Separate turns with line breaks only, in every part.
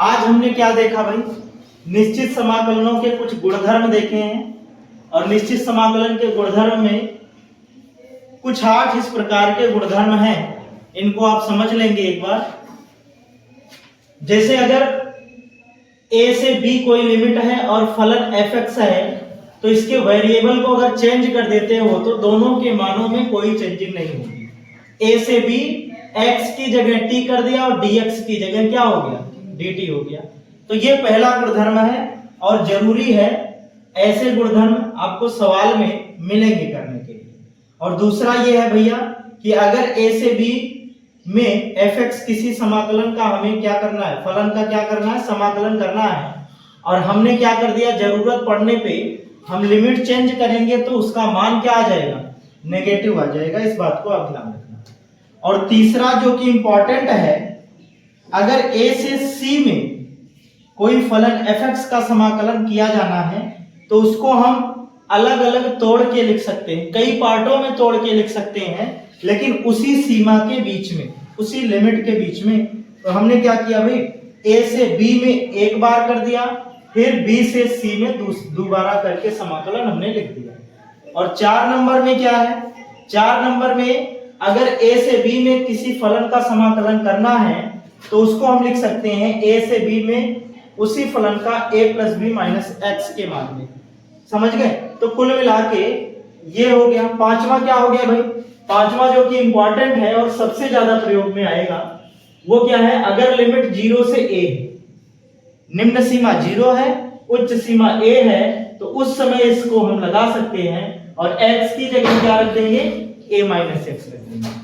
आज हमने क्या देखा भाई, निश्चित समाकलनों के कुछ गुणधर्म देखे हैं और निश्चित समाकलन के गुणधर्म में कुछ 8 इस प्रकार के गुणधर्म हैं, इनको आप समझ लेंगे एक बार। जैसे अगर a से b कोई लिमिट है और फलन fx है तो इसके वेरिएबल को अगर चेंज कर देते हो तो दोनों के मानों में कोई चेंजिंग नहीं होगी। a से b x की जगह t कर दिया और dx की जगह क्या हो गया, dt हो गया। तो ये पहला गुणधर्म है और जरूरी है, ऐसे गुणधर्म आपको सवाल में मिलेंगे करने के लिए। और दूसरा ये है भैया कि अगर a से b में fx किसी समाकलन का हमें क्या करना है, फलन का क्या करना है, समाकलन करना है, और हमने क्या कर दिया, जरूरत पड़ने पे हम लिमिट चेंज करेंगे तो उसका मान क्या आ जाएगा, नेगेटिव आ जाएगा। इस बात को आप ध्यान रखना। और तीसरा जो कि इंपॉर्टेंट है, अगर a से c में कोई फलन fx का समाकलन किया जाना है तो उसको हम अलग अलग तोड़ के लिख सकते हैं, कई पार्टों में तोड़ के लिख सकते हैं, लेकिन उसी सीमा के बीच में, उसी लिमिट के बीच में। तो हमने क्या किया भाई, a से b में एक बार कर दिया, फिर b से c में दोबारा करके समाकलन हमने लिख दिया। और 4 नंबर में क्या है, 4 नंबर में अगर a से b में किसी फलन का समाकलन करना है तो उसको हम लिख सकते हैं a से b में उसी फलन का a plus b minus x के मान में। समझ गए? तो कुल मिला के ये हो गया। पांचवा क्या हो गया भाई, पांचवा जो कि इंपॉर्टेंट है और सबसे ज्यादा प्रयोग में आएगा वो क्या है, अगर लिमिट 0 से a है, निम्न सीमा 0 है, उच्च सीमा a है, तो उस समय इसको हम लगा सकते हैं और x की जगह क्या रख देंगे, a माइनस x रख देंगे।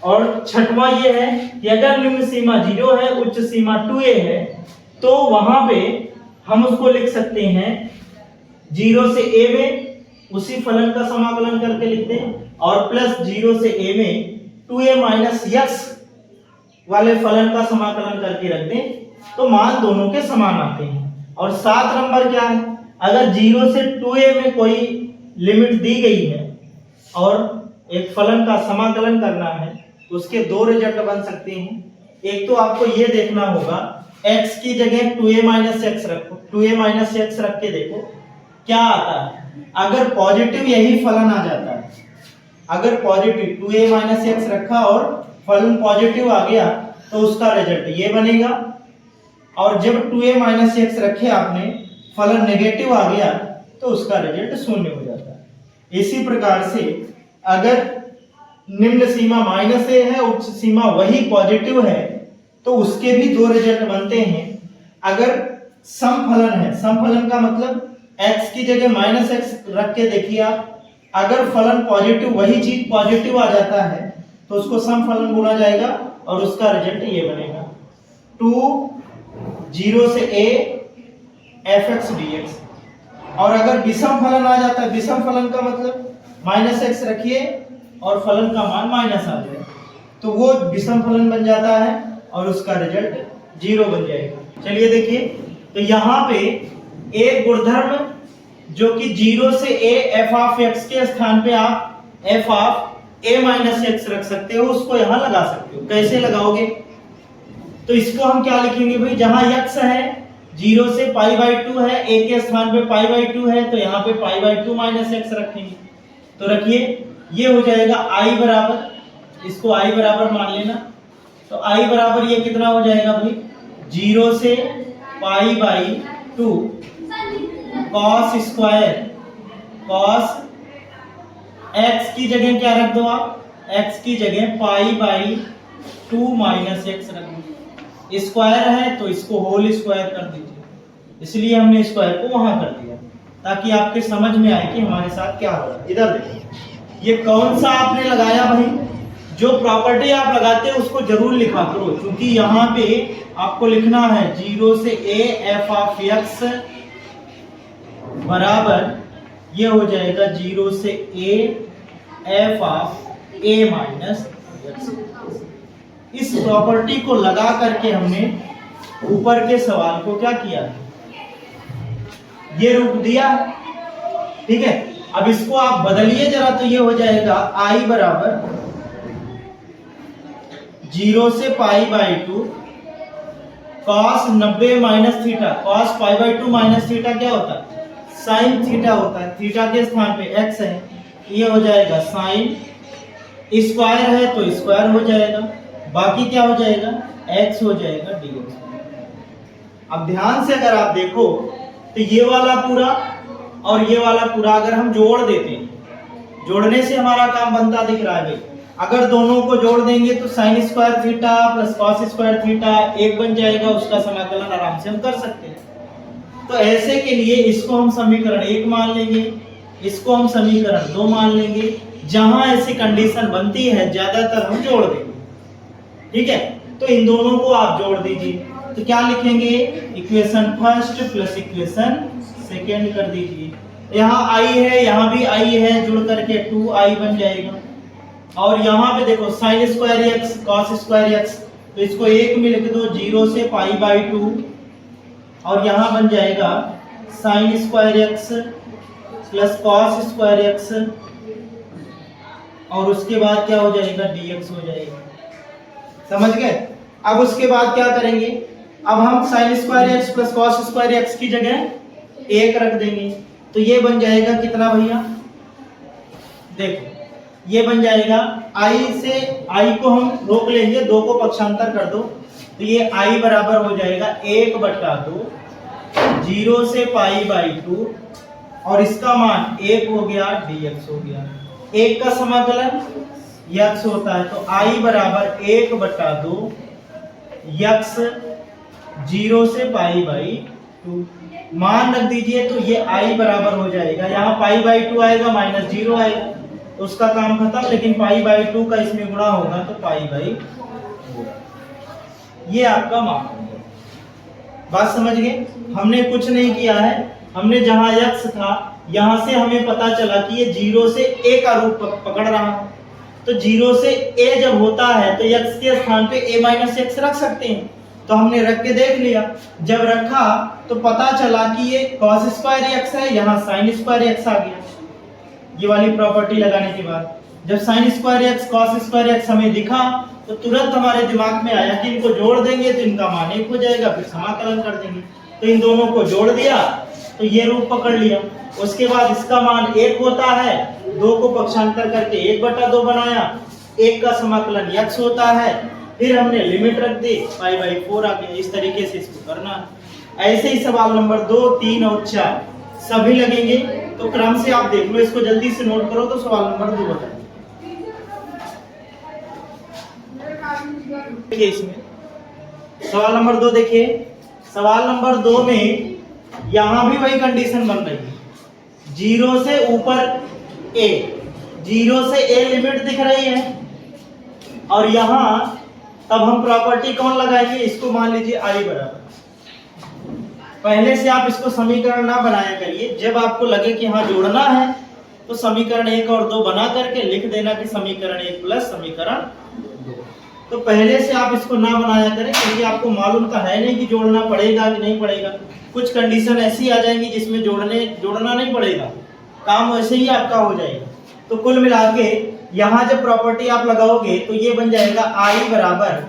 और छठवा ये है कि अगर निम्न सीमा 0 है, उच्च सीमा 2a है, तो वहां पे हम उसको लिख सकते हैं 0 से a में उसी फलन का समाकलन करके लिख दें और प्लस 0 से a में 2a माइनस x वाले फलन का समाकलन करके रख दें, तो मान दोनों के समान आते हैं। और 7 नंबर क्या है, अगर 0 से 2a में कोई लिमिट दी गई है और एक फलन का समाकलन करना है तो उसके 2 रिजल्ट बन सकते हैं। एक तो आपको ये देखना होगा, x की जगह 2a माइनस x रखो, 2a माइनस x रख के देखो क्या आता है। अगर पॉजिटिव यही फलन आ जाता है, अगर पॉजिटिव 2a माइनस x रखा और फलन पॉजिटिव आ गया तो उसका रिजल्ट ये बनेगा। और जब 2a माइनस x रखे आपने, फलन नेगेटिव आ गया तो उसका रिजल्ट शून्य हो जाता है। इसी प्रकार से अगर निम्न सीमा माइनस a है, उच्च सीमा वही पॉजिटिव है, तो उसके भी 2 रिजल्ट बनते हैं। अगर सम फलन है, सम फलन का मतलब x की जगह माइनस x रख के देखिए आप, अगर फलन पॉजिटिव, वही चीज पॉजिटिव आ जाता है तो उसको सम फलन बोला जाएगा और उसका रिजल्ट ये बनेगा 2 0 से a fx dx। और अगर विषम फलन आ जाता है, विषम फलन का मतलब माइनस x रखिए और फलन का मान माइनस आ जाए, तो वो विषम फलन बन जाता है और उसका रिजल्ट 0 बन जाएगा। चलिए देखिए, तो यहाँ पे एक गुणधर्म जो कि 0 से a f ऑफ x के स्थान पे आप f of a minus x रख सकते हो, उसको यहाँ लगा सकते हो। कैसे लगाओगे, तो इसको हम क्या लिखेंगे भाई, जहां x है 0 से पाई बाई 2 है, a के स्थान पे पाई बाई 2 है, तो यहाँ पे पाई बाई 2 माइनस x रखेंगे। तो रखिए, ये हो जाएगा i बराबर, इसको i बराबर मान लेना, तो i बराबर ये कितना हो जाएगा भाई, 0 से pi by 2 cos square, cos x की जगह क्या रख दो आप, x की जगह पाई बाई 2 माइनस x रख दो। स्क्वायर है तो इसको होल स्क्वायर कर दीजिए, इसलिए हमने स्क्वायर को वहां कर दिया ताकि आपके समझ में आए कि हमारे साथ क्या हो रहा है। इधर देखिए, ये कौन सा आपने लगाया भाई, जो प्रॉपर्टी आप लगाते हैं उसको जरूर लिखा करो, क्योंकि यहाँ पे आपको लिखना है 0 से a f ऑफ x बराबर ये हो जाएगा 0 से a f of a minus x। इस प्रॉपर्टी को लगा करके हमने ऊपर के सवाल को क्या किया, ये रूप दिया, ठीक है। अब इसको आप बदलिए जरा, तो ये हो जाएगा i बराबर 0 से pi by 2 cos 90 minus theta, cos pi by 2 minus theta क्या होता है? साइन थीटा होता है। थीटा के स्थान पे x है, ये हो जाएगा साइन, स्क्वायर है तो स्क्वायर हो जाएगा, बाकी क्या हो जाएगा? x हो जाएगा dx। अब ध्यान से अगर आप देखो तो ये वाला पूरा और ये वाला पूरा अगर हम जोड़ देते हैं, जोड़ने से हमारा काम बनता दिख रहा है भाई। अगर दोनों को जोड़ देंगे तो sine square theta plus cos square theta एक बन जाएगा, उसका समाकलन आराम से हम कर सकते हैं। तो ऐसे के लिए इसको हम समीकरण 1 मान लेंगे, इसको हम समीकरण 2 मान लेंगे। जहां ऐसी कंडीशन बनती है ज्यादातर हम जोड़ देंगे, ठीक है। तो इन दोनों को आप जोड़ दीजिए, तो क्या लिखेंगे? Equation first plus equation second कर दीजिए। यहाँ i है, यहाँ भी i है, जुड़ करके 2i बन जाएगा। और यहाँ पे देखो sine square x cos square x, तो इसको एक में लिख दो 0 से पाई बाई 2, और यहाँ बन जाएगा sine square x plus cos square x, और उसके बाद क्या हो जाएगा? dx हो जाएगा। समझ गए? अब उसके बाद क्या करेंगे? अब हम sine square x plus cos square x की जगह 1 रख देंगे, तो ये बन जाएगा कितना भैया? देखो ये बन जाएगा i से, i को हम रोक लेंगे, 2 को पक्षांतर कर दो, तो ये i बराबर हो जाएगा 1/2, 0 से पाई बाई 2, और इसका मान 1 हो गया, dx हो गया। 1 का समाकलन x होता है, तो i बराबर 1/2 x 0 से पाई बाई 2 मान रख दीजिए, तो ये i बराबर हो जाएगा, यहाँ पाई बाई 2 आएगा माइनस 0 आएगा, तो उसका काम खत्म। लेकिन पाई बाई 2 का इसमें गुणा होगा तो पाई बाई 2, ये आपका मान हो गया। बात समझ गए? हमने कुछ नहीं किया है, हमने जहां x था यहां से हमें पता चला कि ये 0 से a का रूप पकड़ रहा है, तो 0 से a जब होता है तो x के स्थान पे a माइनस x रख सकते हैं, तो हमने रख के देख लिया। जब रखा तो पता चला कि ये cos स्क्वायर x है, यहाँ sin स्क्वायर x आ गया। ये वाली प्रॉपर्टी लगाने के बाद जब sin square x cos square x हमें दिखा, तो तुरंत हमारे दिमाग में आया कि इनको जोड़ देंगे तो इनका मान 1 हो जाएगा, फिर समाकलन कर देंगे। तो इन दोनों को जोड़ दिया तो ये रूप पकड़ लिया। उसके बाद इसका मान 1 होता है, 2 को पक्षांतर करके 1/2 बनाया, 1 का समाकलन x होता है, फिर हमने लिमिट रख दी, पाई बाई 4 आ गया। इस तरीके से इसको करना। ऐसे ही सवाल नंबर 2, 3 और 4 सभी लगेंगे, तो क्रम से आप देख लो, इसको जल्दी से नोट करो। तो सवाल नंबर 2 बताइए। देखिए इसमें सवाल नंबर 2 देखिए, सवाल नंबर 2 में यहां भी वही कंडीशन बन रही है, 0 से ऊपर a, 0 से a लिमिट दिख रही है, और यहां तब हम प्रॉपर्टी कौन लगाएंगे? इसको मान लीजिए i बराबर, पहले से आप इसको समीकरण ना बनाया करिए, जब आपको लगे कि हाँ जोड़ना है तो समीकरण 1 और 2 बना करके लिख देना कि समीकरण 1 प्लस समीकरण 2। तो पहले से आप इसको ना बनाया करें, क्योंकि आपको मालूम तो है नहीं कि जोड़ना पड़ेगा कि नहीं पड़ेगा। कुछ कंडीशन ऐसी आ जाएंगी जिसमें जोड़ना नहीं पड़ेगा, काम वैसे ही आपका हो जाएगा। तो कुल मिला के यहाँ जब प्रॉपर्टी आप लगाओगे तो ये बन जाएगा i बराबर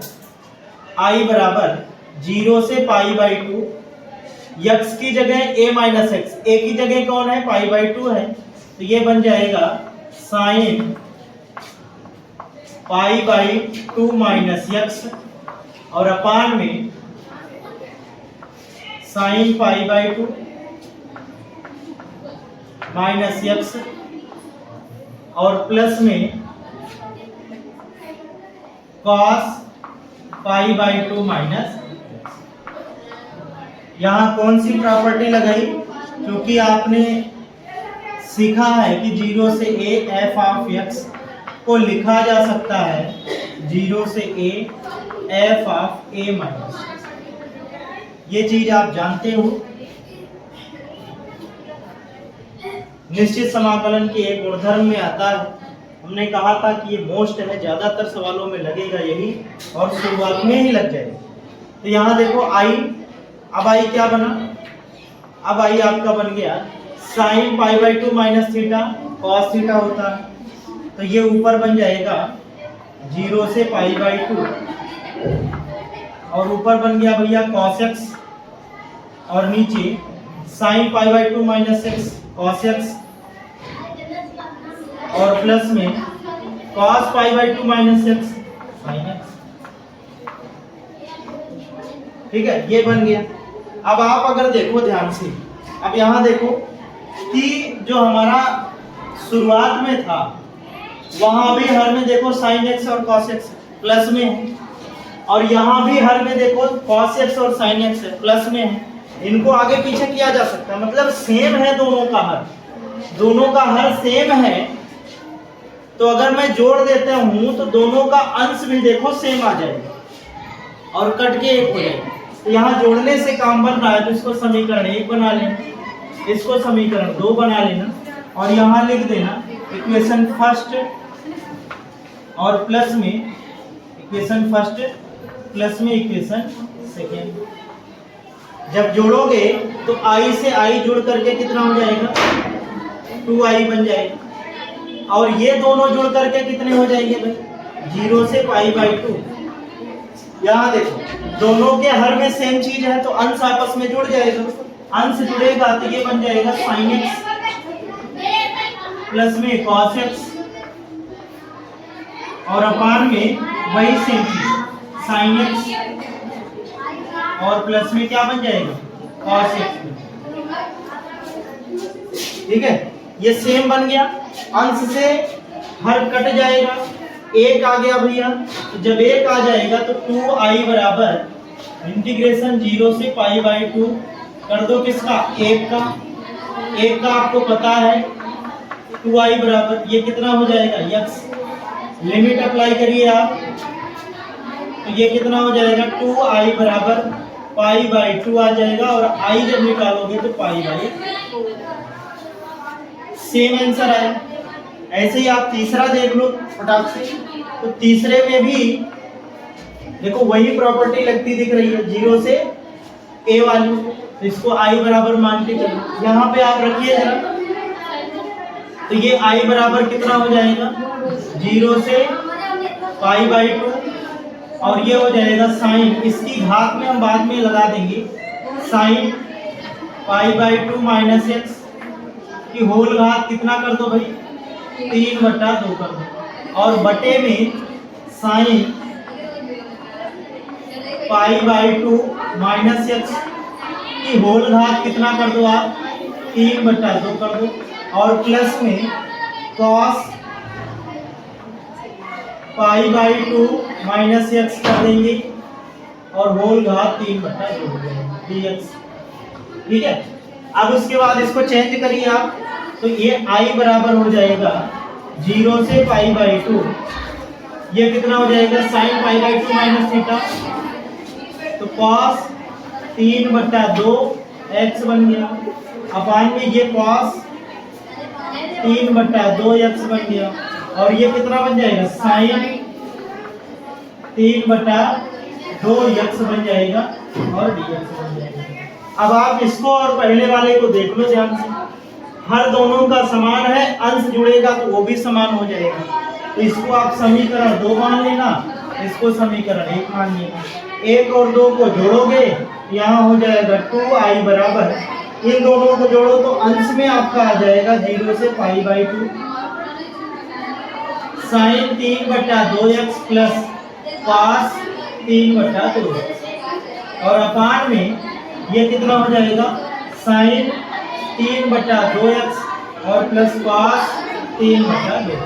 0 से पाई बाई 2, x की जगह a माइनस x, a की जगह कौन है? पाई बाई 2 है, तो ये बन जाएगा sine pi by 2 minus x, और अपान में sine pi by 2 minus x, और प्लस में कॉस पाई बाई 2 माइनस। यहाँ कौन सी प्रॉपर्टी लगाई? क्योंकि आपने सीखा है कि 0 से a f ऑफ x को लिखा जा सकता है 0 से a f of a minus, ये चीज आप जानते हो। निश्चित समाकलन के एक गुणधर्म में आता है, हमने कहा था कि ये मोस्ट है, ज्यादातर सवालों में लगेगा यही, और शुरुआत में ही लग जाएगा। तो यहाँ देखो i, अब i क्या बना? अब i आपका बन गया sine pi by 2 minus theta, cos theta होता है, तो ये ऊपर बन जाएगा 0 से पाई बाई 2 और ऊपर बन गया भैया cos x और नीचे sin π/2 minus x cos x और प्लस में cos π/2 minus x sin x। ठीक है, ये बन गया। अब आप अगर देखो ध्यान से, अब यहाँ देखो कि जो हमारा शुरुआत में था वहां भी हर में देखो sin x और cos x प्लस में है, और यहाँ भी हर में देखो cos x और sin x है प्लस में है। इनको आगे पीछे किया जा सकता है, मतलब सेम है दोनों का हर, दोनों का हर सेम है। तो अगर मैं जोड़ देता हूं तो दोनों का अंश भी देखो सेम आ जाएगा और कट के एक हो जाएगा। तो यहाँ जोड़ने से काम बन रहा है, तो इसको समीकरण 1 बना लेना, इसको समीकरण 2 बना लेना, और यहाँ लिख देना इक्वेशन फर्स्ट और प्लस में इक्वेशन फर्स्ट प्लस में इक्वेशन सेकेंड। जब जोड़ोगे तो i से i जुड़ करके कितना हो जाएगा, 2i बन जाएगा, और ये दोनों जुड़ करके कितने हो जाएंगे भाई, 0 से π/2। यहाँ देखो दोनों के हर में सेम चीज है तो अंश आपस में जुड़ जाएगा, अंश जुड़ेगा तो ये बन जाएगा sin x प्लस में cos x और अपान में वही सेम चीज sin x और प्लस में क्या बन जाएगा cos x। ठीक है, ये सेम बन गया, अंश से हर कट जाएगा, एक आ गया भैया। तो जब एक आ जाएगा तो 2i बराबर इंटीग्रेशन 0 से π/2 कर दो किसका, एक का आपको पता है 2i बराबर ये कितना हो जाएगा x, लिमिट अप्लाई करिए आप, तो ये कितना हो जाएगा 2i बराबर π/2 आ जाएगा, और i जब निकालोगे तो π/2 सेम आंसर आया। ऐसे ही आप तीसरा देख लो फटाक से, तो तीसरे में भी देखो वही प्रॉपर्टी लगती दिख रही है, 0 से a वाली, तो इसको i बराबर मान के चलो, यहाँ पे आप रखिए जरा, तो ये i बराबर कितना हो जाएगा 0 से π/2, और ये हो जाएगा साइन, इसकी घात में हम बाद में लगा देंगे, साइन π/2 माइनस x की होल घात कितना कर दो भाई 3/2 कर दो, और बटे में साइन π/2 माइनस x की होल घात कितना कर दो आप 3/2 कर दो, और प्लस में cos π/2 माइनस x कर देंगे, और होल घात 3/2 dx। ठीक है, अब उसके बाद इसको चेंज करिए आप, तो ये i बराबर हो जाएगा 0 से π/2, ये कितना हो जाएगा sin π/2 माइनस थीटा, तो cos 3/2 x बन गया, अपान में ये cos 3/2 x बन गया, और ये कितना बन जाएगा sin 3/2 x बन जाएगा, और dx बन जाएगा। अब आप इसको और पहले वाले को देख लो ध्यान से, हर दोनों का समान है, अंश जुड़ेगा तो वो भी समान हो जाएगा, तो इसको आप समीकरण 2 मान लेना, इसको समीकरण 1 मान लेना, 1 और 2 को जोड़ोगे यहाँ हो जाएगा 2i बराबर, इन दोनों को जोड़ो तो अंश में आपका आ जाएगा 0 से π/2 sin 3/2x plus cos 3/2x, और अपान में ये कितना हो जाएगा sin 3/2x और प्लस cos 3/2।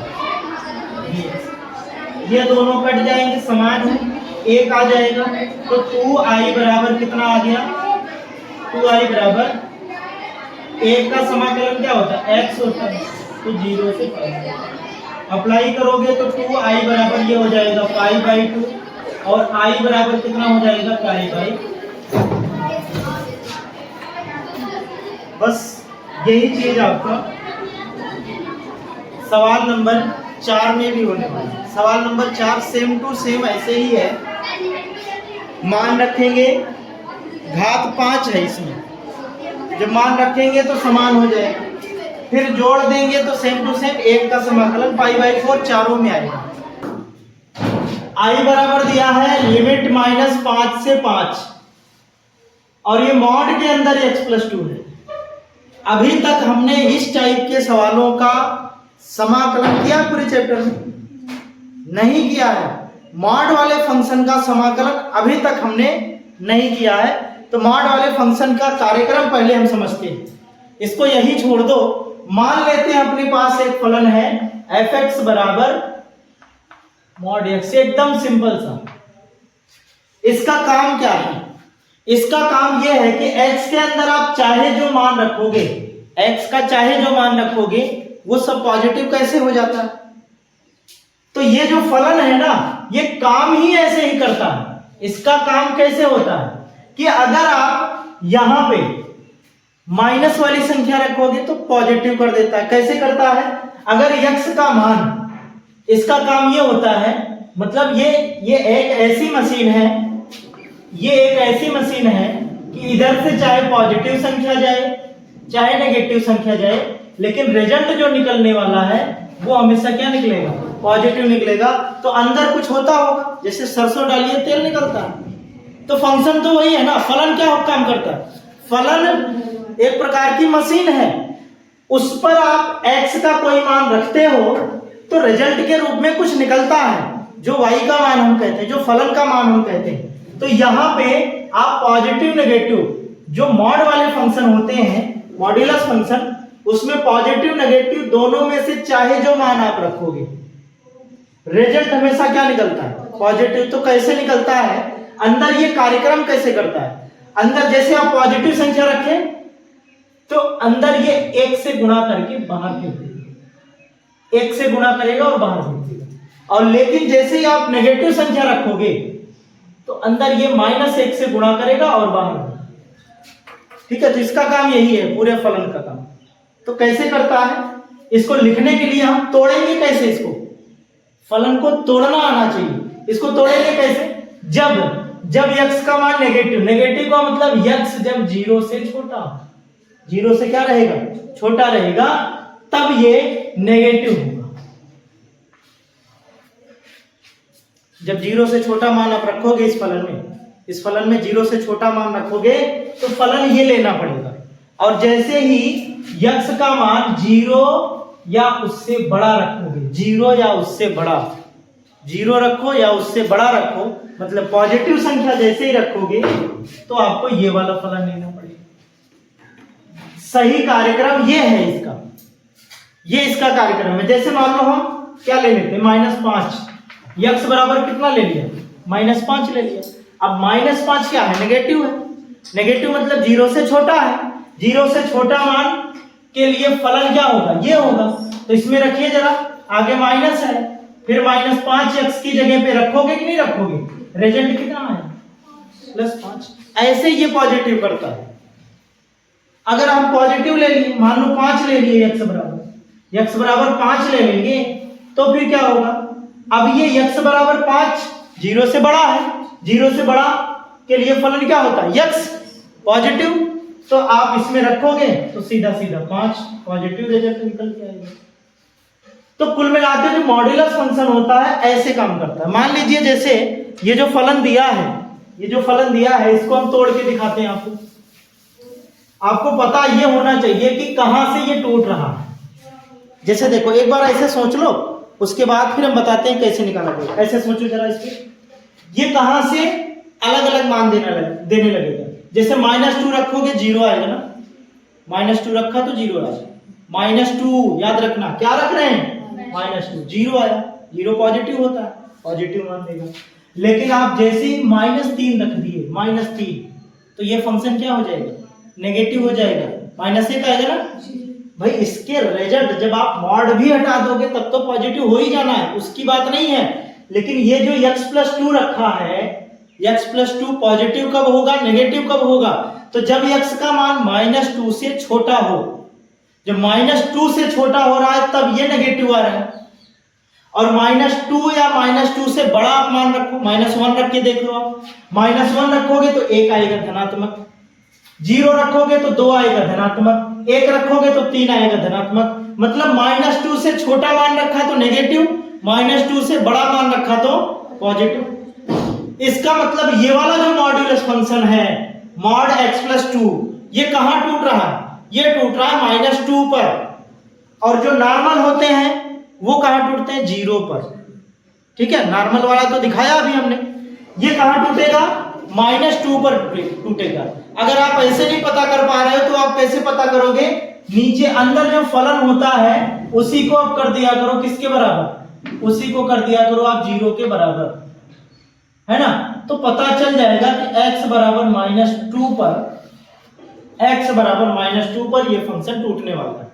ये दोनों कट जाएंगे, समान है, एक आ जाएगा, तो 2i बराबर कितना आ गया, 2i बराबर एक का समाकलन क्या होता है x होता है, तो 0 से π अप्लाई करोगे तो 2i बराबर ये हो जाएगा π/2, और i बराबर कितना हो जाएगा π/2। बस यही चीज आपका सवाल नंबर 4 में भी होने वाला है। सवाल नंबर 4 सेम टू सेम ऐसे ही है, मान रखेंगे, घात 5 है इसमें, जब मान रखेंगे तो समान हो जाएगा, फिर जोड़ देंगे तो सेम टू सेम एक का समाकलन π/4 चारों में आएगा। आई बराबर दिया है लिमिट -5 से 5 और ये मॉड के अंदर x+2 है। अभी तक हमने इस टाइप के सवालों का समाकलन किया पूरे चैप्टर में? नहीं किया है। मॉड वाले फंक्शन का समाकलन अभी तक हमने नहीं किया है। तो मॉड वाले फंक्शन का कार्यक्रम पहले हम समझते हैं, इसको यही छोड़ दो। मान लेते हैं अपने पास एक फलन है f(x) बराबर मॉड x, एकदम सिंपल सा। इसका काम क्या है? इसका काम यह है कि x के अंदर आप चाहे जो मान रखोगे, x का चाहे जो मान रखोगे वो सब पॉजिटिव कैसे हो जाता है। तो ये जो फलन है ना, ये काम ही ऐसे ही करता है। इसका काम कैसे होता है कि अगर आप यहां पे माइनस वाली संख्या रखोगे तो पॉजिटिव कर देता है। कैसे करता है? अगर x का मान, इसका काम ये होता है, मतलब ये एक ऐसी मशीन है, ये एक ऐसी मशीन है कि इधर से चाहे पॉजिटिव संख्या जाए चाहे नेगेटिव संख्या जाए, लेकिन रिजल्ट जो निकलने वाला है वो हमेशा क्या निकलेगा? पॉजिटिव निकलेगा। तो अंदर कुछ होता होगा, जैसे सरसों डालिए तेल निकलता है। तो फंक्शन तो वही है ना। फलन क्या काम करता है? फलन एक प्रकार की मशीन है, उस पर आप x का कोई मान रखते हो तो रिजल्ट के रूप में कुछ निकलता है जो y का मान हम कहते हैं, जो फलन का मान हम कहते हैं। तो यहाँ पे आप पॉजिटिव नेगेटिव जो मॉड वाले फंक्शन होते हैं, मॉड्यूलस फंक्शन, उसमें पॉजिटिव नेगेटिव दोनों में से चाहे जो मान आप रखोगे रिजल्ट हमेशा क्या निकलता है? पॉजिटिव। तो कैसे निकलता है? अंदर ये कार्यक्रम कैसे करता है? अंदर जैसे आप पॉजिटिव संख्या रखें तो अंदर ये 1 से गुणा करके बाहर भेज देगा, 1 से गुणा करेगा और बाहर भेज देगा। और लेकिन जैसे ही आप नेगेटिव संख्या रखोगे तो अंदर ये -1 से गुणा करेगा और बाहर। ठीक है, तो इसका काम यही है पूरे फलन का काम। तो कैसे करता है? इसको लिखने के लिए हम तोड़ेंगे कैसे? इसको फलन को तोड़ना आना चाहिए। इसको तोड़ेंगे कैसे? जब x का मान नेगेटिव का मतलब x जब 0 से छोटा, 0 से क्या रहेगा? छोटा रहेगा, तब ये नेगेटिव होगा। जब 0 से छोटा मान आप रखोगे इस फलन में 0 से छोटा मान रखोगे तो फलन ये लेना पड़ेगा। और जैसे ही x का मान 0 या उससे बड़ा रखोगे, 0 या उससे बड़ा, 0 रखो या उससे बड़ा रखो, मतलब पॉजिटिव संख्या जैसे ही रखोगे तो आपको ये वाला फलन लेना पड़ेगा। सही कार्यक्रम ये है इसका, ये इसका कार्यक्रम है। जैसे मान लो हम क्या ले लेते हैं? -5। x बराबर कितना ले लिया? -5 ले लिया। अब -5 क्या है? नेगेटिव है। नेगेटिव मतलब 0 से छोटा है। 0 से छोटा मान के लिए फलन क्या होगा? ये होगा। तो इसमें रखिए जरा, आगे माइनस है, फिर -5x की जगह पे रखोगे कि नहीं रखोगे? रिजल्ट कितना है? +5। ऐसे ये पॉजिटिव करता है। अगर हम पॉजिटिव ले लिए, मान लो 5 ले लिए, x बराबर 5 ले लेंगे तो फिर क्या होगा? अब ये x बराबर 5 0 से बड़ा है, 0 से बड़ा के लिए फलन क्या होता है? x positive. तो आप इसमें रखोगे तो सीधा 5 पॉजिटिव रिजल्ट निकल के आएगा। तो कुल मिलाकर जो मॉड्यूलस फंक्शन होता है ऐसे काम करता है। मान लीजिए जैसे ये जो फलन दिया है, इसको हम तोड़ के दिखाते हैं आपको। आपको पता ये होना चाहिए कि कहां से ये टूट रहा है। जैसे देखो, एक बार ऐसे सोच लो, उसके बाद फिर हम बताते हैं कैसे निकाला जाएगा। ऐसे सोचो जरा, इसके ये कहां से अलग अलग मान देने लगेगा। जैसे -2 रखोगे 0 आएगा ना, -2 रखा तो 0 आएगा। -2 याद रखना, क्या रख रहे हैं? -2, 0 आया, 0 पॉजिटिव होता है, पॉजिटिव मान देगा। लेकिन आप जैसे ही -3 रख दिए, -3, तो ये फंक्शन क्या हो जाएगा? नेगेटिव हो जाएगा, -1 आएगा ना भाई। इसके रिजल्ट जब आप मॉड भी हटा दोगे तब तो पॉजिटिव हो ही जाना है, उसकी बात नहीं है। लेकिन ये जो x+2 रखा है, x+2 पॉजिटिव कब होगा? नेगेटिव कब होगा? तो जब x का मान -2 से छोटा हो। जब -2 से छोटा हो रहा है तब ये नेगेटिव आ रहा है। और -2 या -2 से बड़ा आप मान रखो, -1 रख के देख लो आप। -1 रखोगे तो 1 आएगा धनात्मक, 0 रखोगे तो 2 आएगा धनात्मक, 1 रखोगे तो 3 आएगा धनात्मक। मतलब -2 से छोटा मान रखा तो नेगेटिव, -2 से बड़ा मान रखा तो पॉजिटिव। इसका मतलब ये वाला जो मॉड्यूलस फंक्शन है मॉड x प्लस 2, ये कहां टूट रहा है? ये टूट रहा है -2 पर, और जो नॉर्मल होते हैं वो कहां टूटते हैं? 0 पर। ठीक है, नॉर्मल वाला तो दिखाया अभी हमने। ये कहां टूटेगा? -2 पर टूटेगा। अगर आप ऐसे नहीं पता कर पा रहे हो तो आप कैसे पता करोगे? नीचे अंदर जो फलन होता है उसी को आप कर दिया करो किसके बराबर? उसी को कर दिया करो आप 0 के बराबर, है ना? तो पता चल जाएगा कि x बराबर -2 पर, x बराबर -2 पर ये फंक्शन टूटने वाला है।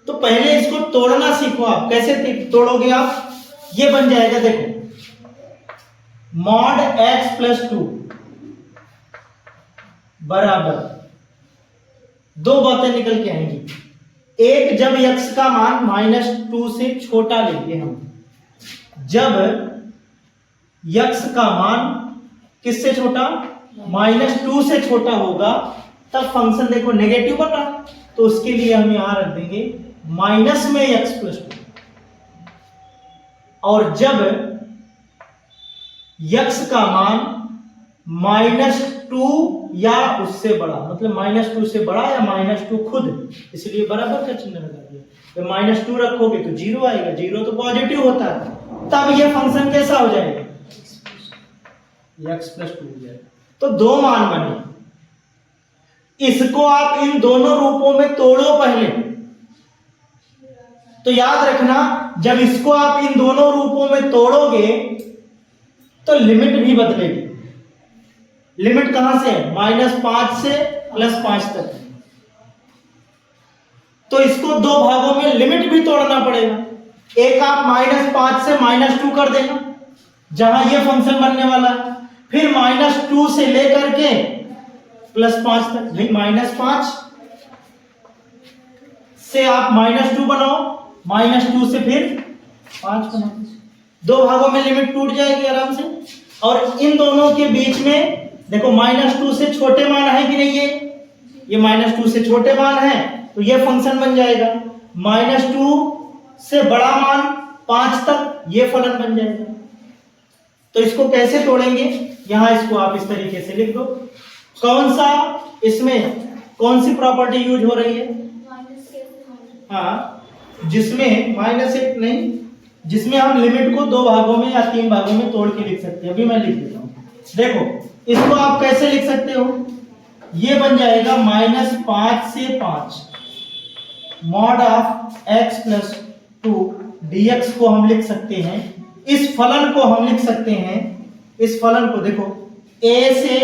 तो पहले इसको तोड़ना सीखो आप। कैसे तोड़ोगे आप? ये बन जाएगा, देखो, मॉड x प्लस 2 बराबर, दो बातें निकल के आएंगी। एक, जब x का मान -2 से छोटा लेंगे हम, जब x का मान किससे छोटा? -2 से छोटा होगा, तब फंक्शन देखो नेगेटिव बन रहा, तो उसके लिए हम यहां रख देंगे माइनस में x प्लस 2। और जब x का मान -2 या उससे बड़ा, मतलब -2 से बड़ा या -2 खुद, इसलिए बराबर का चिन्ह लगा दिया। जब -2 रखोगे तो 0 आएगा, 0 तो पॉजिटिव होता है, तब ये फंक्शन कैसा हो जाएगा? x प्लस 2 हो जाएगा। तो दो मान बने। इसको आप इन दोनों रूपों में तोड़ो पहले। तो याद रखना, जब इसको आप इन दोनों रूपों में तोड़ोगे तो लिमिट भी बदलेगी। लिमिट कहां से है? -5 से +5 तक। तो इसको दो भागों में लिमिट भी तोड़ना पड़ेगा। एक आप -5 से -2 कर देना, जहां ये फंक्शन बनने वाला है। फिर -2 से लेकर के +5 तक। भाई -5 से आप -2 बनाओ, -2 से फिर 5 बनाओ, दो भागों में लिमिट टूट जाएगी आराम से। और इन दोनों के बीच में देखो -2 से छोटे मान है कि नहीं? ये -2 से छोटे मान है, तो ये फंक्शन बन जाएगा। -2 से बड़ा मान 5 तक, ये फलन बन जाएगा। तो इसको कैसे तोड़ेंगे? यहां इसको आप इस तरीके से लिख दो। कौन सा, इसमें कौन सी प्रॉपर्टी यूज हो रही है? हाँ, जिसमें -1 नहीं, जिसमें हम लिमिट को दो भागों में या 3 भागों में तोड़ के लिख सकते हैं। अभी मैं लिख देता हूं। देखो, इसको आप कैसे लिख सकते हो? ये बन जाएगा -5 से 5 mod of x plus 2 dx को हम लिख सकते हैं। इस फलन को हम लिख सकते हैं, इस फलन को देखो, a से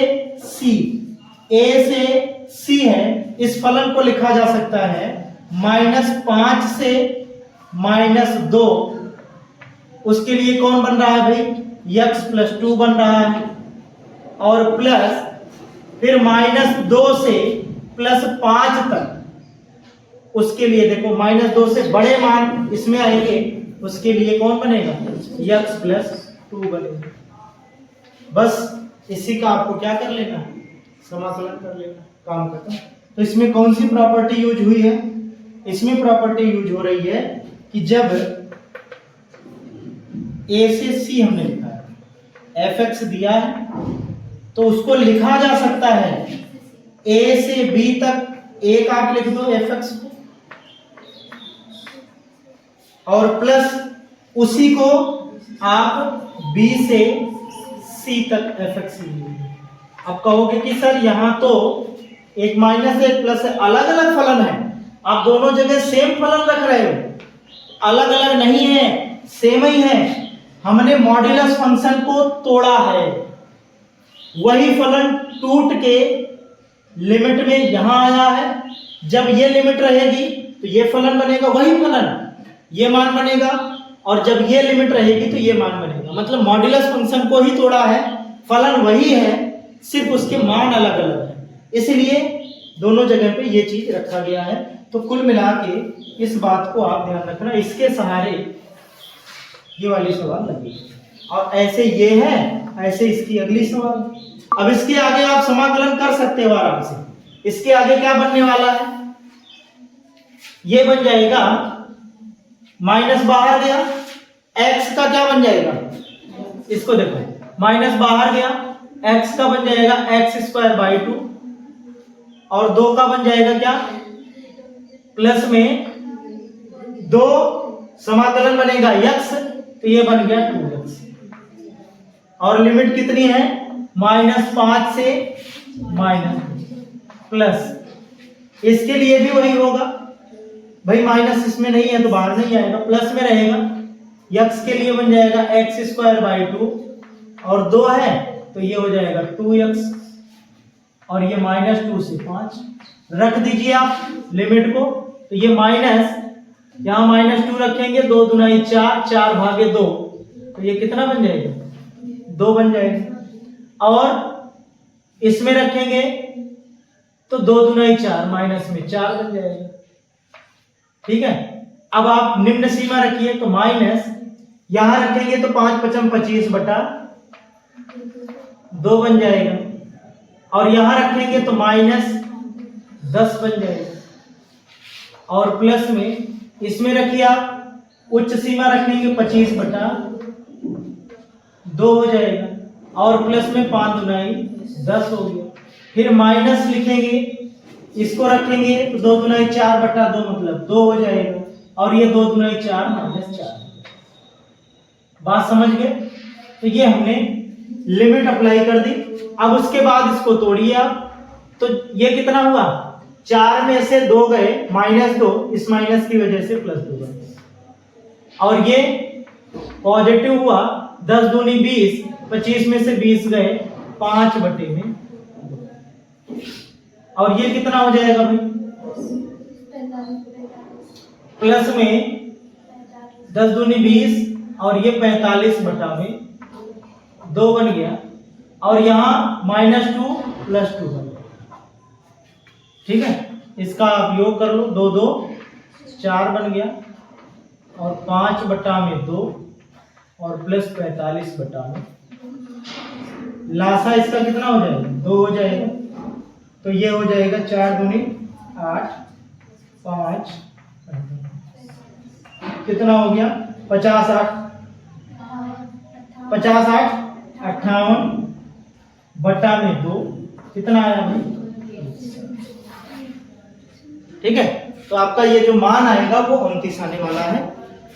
c है, इस फलन को लिखा जा सकता है -5 से -2। उसके लिए कौन बन रहा है भाई? x प्लस 2 बन रहा है, और प्लस फिर -2 से +5 तक। उसके लिए देखो, -2 से बड़े मान इसमें आएंगे, उसके लिए कौन बनेगा? x प्लस 2 बनेगा। बस इसी का आपको क्या कर लेना है? समाकलन कर लेना, काम खत्म। तो इसमें कौन सी प्रॉपर्टी यूज हुई है? इसमें प्रॉपर्टी यूज हो रही है कि जब a से c हमने लिखा है, fx दिया है, तो उसको लिखा जा सकता है a से b तक। एक आप लिख दो fx को, और प्लस उसी को आप b से c तक fx लिखिए। अब कहोगे कि सर यहां तो एक -1 प्लस अलग अलग फलन है, आप दोनों जगह सेम फलन रख रहे हो। अलग अलग नहीं है, सेम ही है। हमने मॉड्यूलस फंक्शन को तोड़ा है, वही फलन टूट के लिमिट में यहां आया है। जब ये लिमिट रहेगी तो ये फलन बनेगा, वही फलन, ये मान बनेगा, और जब ये लिमिट रहेगी तो ये मान बनेगा। मतलब मॉड्यूलस फंक्शन को ही तोड़ा है, फलन वही है, सिर्फ उसके मान अलग अलग है। इसलिए दोनों जगह पे ये चीज रखा गया है। तो कुल मिला के इस बात को आप ध्यान रखना, इसके सहारे ये वाली सवाल लगेगी। और ऐसे ये है, ऐसे इसकी अगली सवाल। अब इसके आगे आप समाकलन कर सकते हो आराम से। इसके आगे क्या बनने वाला है? ये बन जाएगा, माइनस बाहर गया, x का क्या बन जाएगा? इसको देखो, माइनस बाहर गया, x का बन जाएगा x² 2 और 2 का बन जाएगा क्या, प्लस में 2 समाकलन बनेगा x, तो ये बन गया 2x। और लिमिट कितनी है, -5 से प्लस, इसके लिए भी वही होगा भाई, माइनस इसमें नहीं है तो बाहर नहीं आएगा, प्लस में रहेगा। x के लिए बन जाएगा x² 2 और 2 है तो ये हो जाएगा 2x और ये -2 से 5 रख दीजिए आप लिमिट को, तो ये माइनस, यहाँ -2 रखेंगे, 2 दूनी 4, 4 भागे 2, तो ये कितना बन जाएगा, 2 बन जाएगा। और इसमें रखेंगे तो 2 दूनी 4, माइनस में 4 बन जाएगा। ठीक है, अब आप निम्न सीमा रखिए, तो माइनस यहां रखेंगे तो 5 × 25 बटा 2 बन जाएगा, और यहां रखेंगे तो -10 बन जाएगा। और प्लस में इसमें रखिए आप उच्च सीमा रखेंगे 25 बटा 2 हो जाएगा, और प्लस में 5 दूनी 10 हो गया। फिर माइनस लिखेंगे, इसको रखेंगे तो 2 दूनी 4 बटा 2 मतलब 2 हो जाएगा, और ये 2 दूनी 4 -4। बात समझ गए? तो ये हमने लिमिट अप्लाई कर दी। अब उसके बाद इसको तोड़िए आप, तो ये कितना हुआ, 4 में से 2 गए, -2, इस माइनस की वजह से +2 गए, और ये पॉजिटिव हुआ, 10 दूनी 20, 25 में से 20 गए, 5 बटे में, और ये कितना हो जाएगा भाई, प्लस में 10 दूनी 20 और ये 45 बटा में 2 बन गया, और यहाँ -2 + 2 बन गया। ठीक है, इसका आप योग कर लो, 2 2 4 बन गया, और 5 बटा में 2 और प्लस 45 बटा में, लासा इसका कितना हो जाएगा, 2 हो जाएगा, तो ये हो जाएगा 4 दूनी 8, 5 कितना हो गया, 50 8 58 बटा में 2 कितना आया भाई। ठीक है, तो आपका ये जो मान आएगा वो 29 आने वाला है।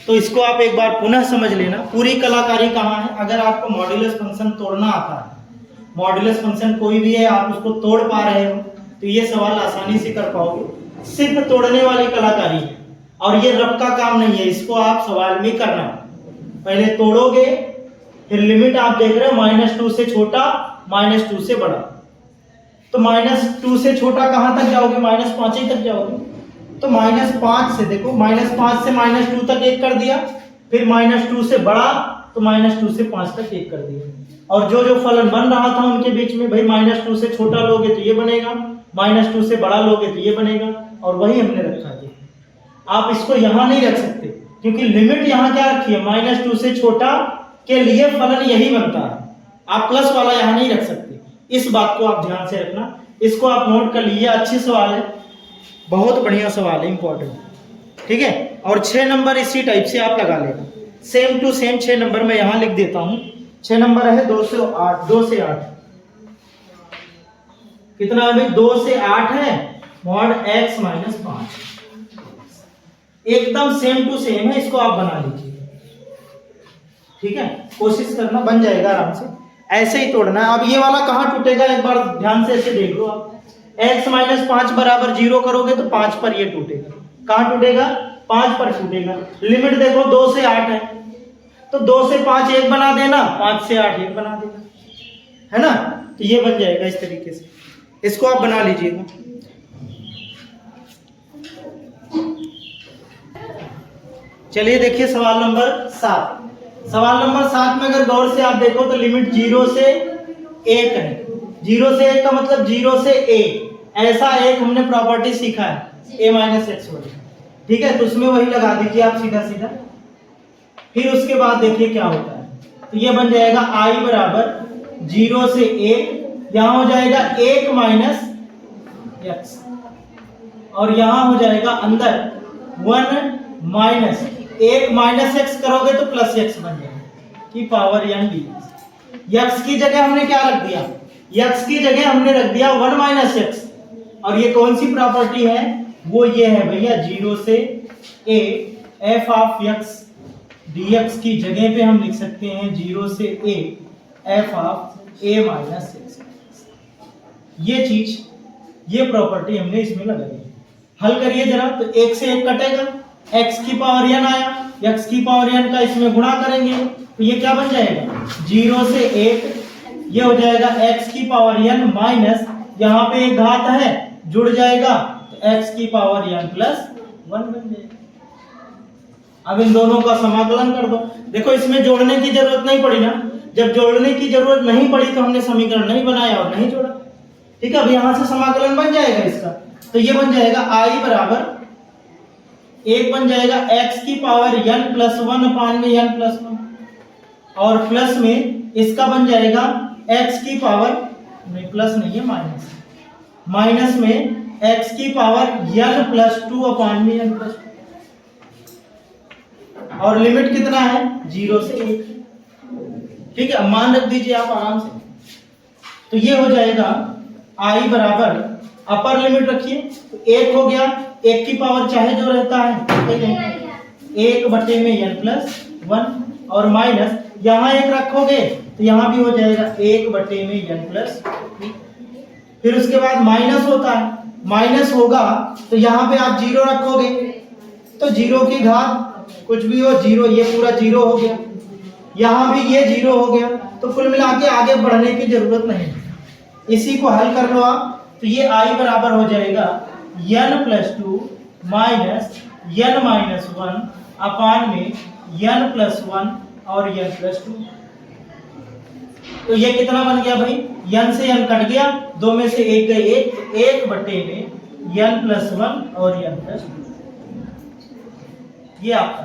तो इसको आप एक बार पुनः समझ लेना, पूरी कलाकारी कहाँ है। अगर आपको मॉड्यूलस फंक्शन तोड़ना आता है, मॉड्यूलस फंक्शन कोई भी है, आप उसको तोड़ पा रहे हो, तो ये सवाल आसानी से कर पाओगे। सिर्फ तोड़ने वाली कलाकारी है, और ये रब का काम नहीं है, इसको आप सवाल में करना। पहले तोड़ोगे, फिर लिमिट आप देख रहे हो -2 से छोटा, -2 से बड़ा, तो -2 से छोटा कहां तक जाओगे, -5 ही तक जाओगे। तो -5 से देखो, -5 से -2 तक 1 कर दिया, फिर -2 से बड़ा, तो -2 से 5 तक 1 कर दिया। और जो जो फलन बन रहा था उनके बीच में, भाई -2 से छोटा लोगे तो ये बनेगा, -2 से बड़ा लोगे तो ये बनेगा, और वही हमने रखा है। आप इसको यहां नहीं रख सकते, क्योंकि लिमिट यहां क्या रखी है, -2 से छोटा के लिए फलन यही बनता है, आप प्लस वाला यहां नहीं रख सकते। इस बात को आप ध्यान से रखना, इसको आप नोट कर लीजिए। अच्छी सवाल है, बहुत बढ़िया सवाल है, इंपॉर्टेंट। ठीक है, और 6 नंबर इसी टाइप से आप लगा लेना, सेम टू सेम 6 नंबर मैं यहां लिख देता हूं। 6 नंबर है 2 से 8 कितना है भाई, 2 से 8 है, mod x - 5 एकदम सेम टू सेम है, इसको आप बना लीजिए। ठीक है, कोशिश करना, बन जाएगा आराम से, ऐसे ही तोड़ना है। अब ये वाला कहाँ टूटेगा, एक बार ध्यान से ऐसे देख लो आप, x - 5 बराबर 0 करोगे तो 5 पर ये टूटेगा। कहाँ टूटेगा, 5 पर टूटेगा। लिमिट देखो 2 से 8 है, तो 2 से 5 1 बना देना, 5 से 8 1 बना देना, है ना। तो ये बन जाएगा इस तरीके से, इसको आप बना लीजिएगा। चलिए देखिए सवाल नंबर 7। सवाल नंबर 7 में अगर गौर से आप देखो तो लिमिट 0 से 1 है। 0 से 1 का मतलब 0 से a, ऐसा एक हमने प्रॉपर्टी सीखा है, a - x वाली। ठीक है, तो उसमें वही लगा दीजिए आप सीधा सीधा। फिर उसके बाद देखिए क्या होता है, तो ये बन जाएगा i बराबर 0 से 1, यहाँ हो जाएगा 1 - x, और यहाँ हो जाएगा अंदर 1 - 1 - x करोगे तो +x बन जाएगा। की पावर n dx। x की जगह हमने क्या रख दिया, x की जगह हमने रख दिया 1 माइनस x। और ये कौन सी प्रॉपर्टी है, वो ये है भैया 0 से a f of x dx की जगह पे हम लिख सकते हैं 0 से a f of a minus x। ये चीज, ये प्रॉपर्टी हमने इसमें लगाई है। हल करिए जरा, तो 1 से 1 कटेगा, x की पावर n आया, x की पावर n का इसमें गुणा करेंगे तो ये क्या बन जाएगा 0 से 1, ये हो जाएगा x की पावर n माइनस यहाँ पे एक घात है जुड़ जाएगा तो x की पावर n प्लस 1 बन जाएगा। अब इन दोनों का समाकलन कर दो। देखो इसमें जोड़ने की जरूरत नहीं पड़ी ना, जब जोड़ने की जरूरत नहीं पड़ी तो हमने समीकरण नहीं बनाया और नहीं जोड़ा। ठीक है, अब यहां से समाकलन बन जाएगा इसका, तो ये बन जाएगा i बराबर एक बन जाएगा x की पावर n प्लस 1 अपान में n प्लस 1 और प्लस में इसका बन जाएगा x की पावर नहीं, प्लस नहीं है माइनस, माइनस में x की पावर n प्लस 2 अपान में n प्लस 2 और लिमिट कितना है 0 से 1। ठीक है, मान रख दीजिए आप आराम से, तो ये हो जाएगा i बराबर अपर लिमिट रखिए तो 1 हो गया, 1 की पावर चाहे जो रहता है 1 बटे में n प्लस 1 और माइनस यहाँ 1 रखोगे तो यहाँ भी हो जाएगा 1 बटे में n प्लस 2। फिर उसके बाद माइनस होता है, माइनस होगा तो यहाँ पे आप 0 रखोगे तो 0 की घात कुछ भी हो 0, ये पूरा 0 हो गया, यहाँ भी ये 0 हो गया, तो कुल मिला के आगे बढ़ने की जरूरत नहीं। इसी को हल कर लो आप, तो ये i बराबर हो जाएगा n plus 2 minus n minus 1 अपान में n प्लस 1 और n प्लस 2। तो ये कितना बन गया भाई, n से n कट गया, 2 में से 1 गए 1, 1 बटे में n प्लस 1 और n प्लस 2। ये आपका,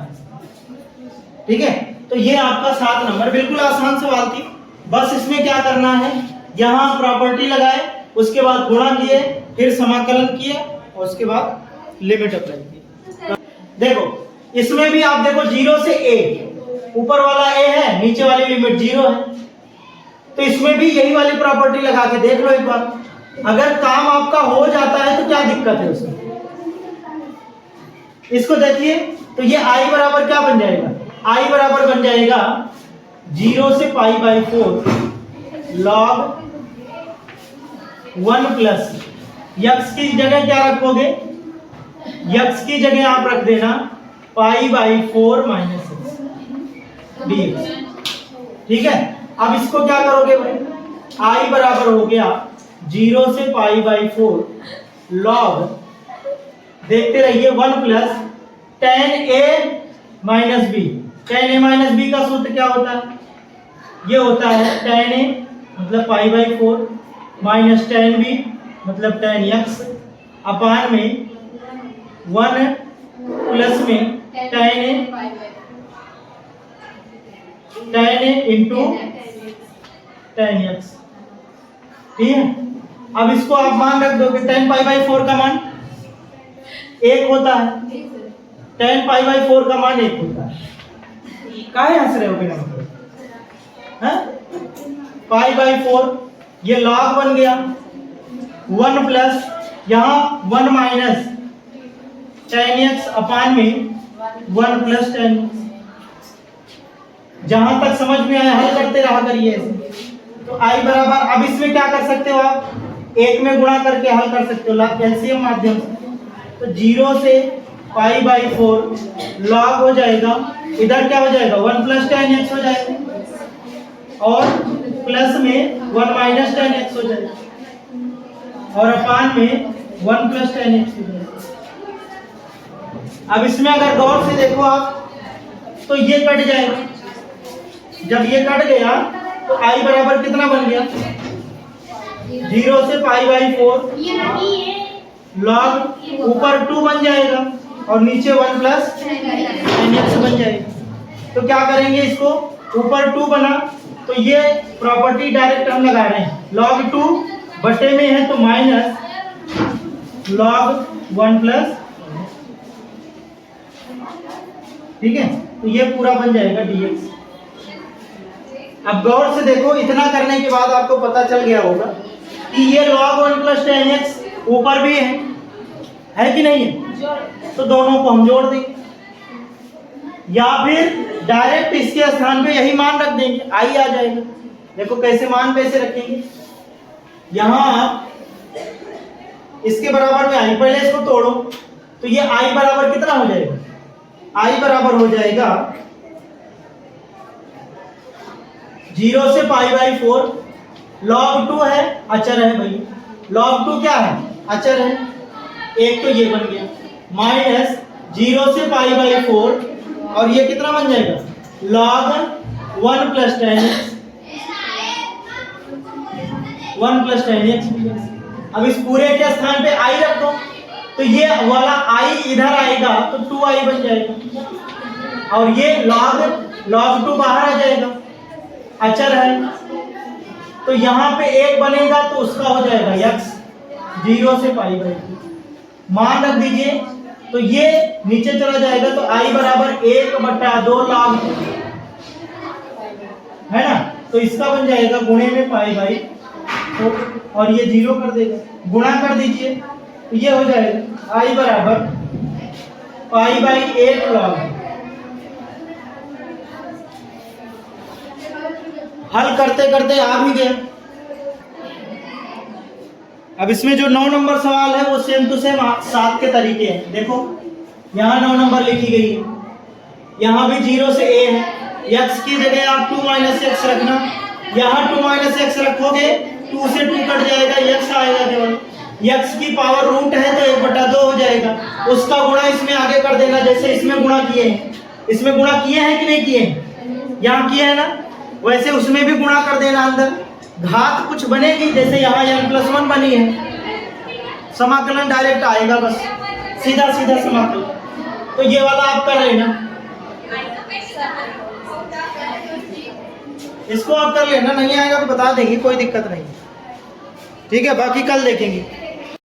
ठीक है, तो ये आपका 7 नंबर, बिल्कुल आसान सवाल थी। बस इसमें क्या करना है, यहाँ प्रॉपर्टी लगाए, उसके बाद गुणा किए, फिर समाकलन किए और उसके बाद लिमिट अप्लाई की। देखो इसमें भी आप देखो 0 से a, ऊपर वाला a है, नीचे वाली लिमिट 0 है, तो इसमें भी यही वाली प्रॉपर्टी लगा के देख लो एक बार। अगर काम आपका हो जाता है तो क्या दिक्कत है उसमें, इसको देखिए, तो ये i बराबर क्या बन जाएगा, i बराबर बन जाएगा 0 से pi by 4 log 1 plus x की जगह क्या रखोगे, x की जगह आप रख देना pi by 4 minus x dx। ठीक है, अब इसको क्या करोगे भाई, i बराबर हो गया 0 से पाई बाई 4 लॉग, देखते रहिए 1 plus tan a minus B. tan a minus B का सूत्र क्या होता है, ये होता है tan a मतलब pi by 4 minus tan b मतलब tan x अपान में 1 प्लस में tan a into tan x। ठीक है, अब इसको आप मान रख दोगे, tan पाई बाई 4 का मान 1 होता है, tan पाई बाई 4 का मान 1 होता है। काहे हंस रहे हो बिना मतलब, पाई बाई 4 ये लॉग बन गया, 1 प्लस यहाँ 1 माइनस tan x अपान में 1 प्लस tan x। जहां तक समझ में आया हल करते रहा करिए ऐसे। तो i बराबर, अब इसमें क्या कर सकते हो आप, 1 में गुणा करके हल कर सकते हो एलसीएम माध्यम से। तो 0 से पाई बाई 4 लॉग हो जाएगा, इधर क्या हो जाएगा 1 प्लस tan x हो जाएगा और प्लस में 1 माइनस tan x हो जाएगा और अपान में 1 प्लस tan x हो जाएगा। अब इसमें अगर गौर से देखो आप तो ये कट जाएगा, जब ये कट गया तो i बराबर कितना बन गया, 0 से पाई बाई 4 लॉग ऊपर 2 बन जाएगा और नीचे 1 प्लस tan x बन जाएगा। तो क्या करेंगे, इसको ऊपर 2 बना तो ये प्रॉपर्टी डायरेक्ट हम लगा रहे हैं, लॉग 2 बटे में है तो माइनस लॉग 1 प्लस। ठीक है, तो ये पूरा बन जाएगा dx। अब गौर से देखो, इतना करने के बाद आपको पता चल गया होगा कि ये log 1 + tan x ऊपर भी है कि नहीं है? तो दोनों को हम जोड़ देंगे, या फिर डायरेक्ट इसके स्थान पे यही मान रख देंगे, i आ जाएगा। देखो कैसे मान पे ऐसे रखेंगे, यहाँ इसके बराबर में i, पहले इसको तोड़ो तो ये i बराबर कितना हो जाएगा? i बराबर हो जाएगा 0 से π/4। log 2 है, अचर है भाई, log 2 क्या है? अचर है। एक तो ये बन गया माइनस 0 से π/4, और ये कितना बन जाएगा? log 1 + tan x, 1 + tan x। अब इस पूरे के स्थान पे i रख दो, तो ये वाला i इधर आएगा तो 2i बन जाएगा, और ये log 2 बाहर आ जाएगा, अचर है। तो यहाँ पे एक बनेगा तो उसका हो जाएगा x, 0 से π/2 मान रख दीजिए, तो ये नीचे चला जाएगा, तो i बराबर 1/2 log है ना, तो इसका बन जाएगा गुणे में π/2, और ये 0 कर देगा, गुणा कर दीजिए तो ये हो जाएगा i बराबर π/8 log। हल करते करते आ भी गया। अब इसमें जो 9 नंबर सवाल है वो सेम टू सेम 7 के तरीके हैं। देखो यहाँ 9 नंबर लिखी गई है, यहाँ भी 0 से a है, x की जगह आप 2 - x रखना, यहाँ 2 - x रखोगे 2 से 2 कट जाएगा, x आएगा केवल, x की पावर रूट है तो 1/2 हो जाएगा, उसका गुणा इसमें आगे कर देना, जैसे इसमें गुणा किए हैं, इसमें गुणा किए हैं कि नहीं किए हैं? यहाँ किए हैं ना, वैसे उसमें भी गुणा कर देना, अंदर घात कुछ बनेगी, जैसे यहाँ n+1 बनी है, समाकलन डायरेक्ट आएगा, बस सीधा सीधा समाकलन। तो ये वाला आप कर लेना, इसको आप कर लेना, नहीं आएगा तो बता देंगे, कोई दिक्कत नहीं, ठीक है, बाकी कल देखेंगे।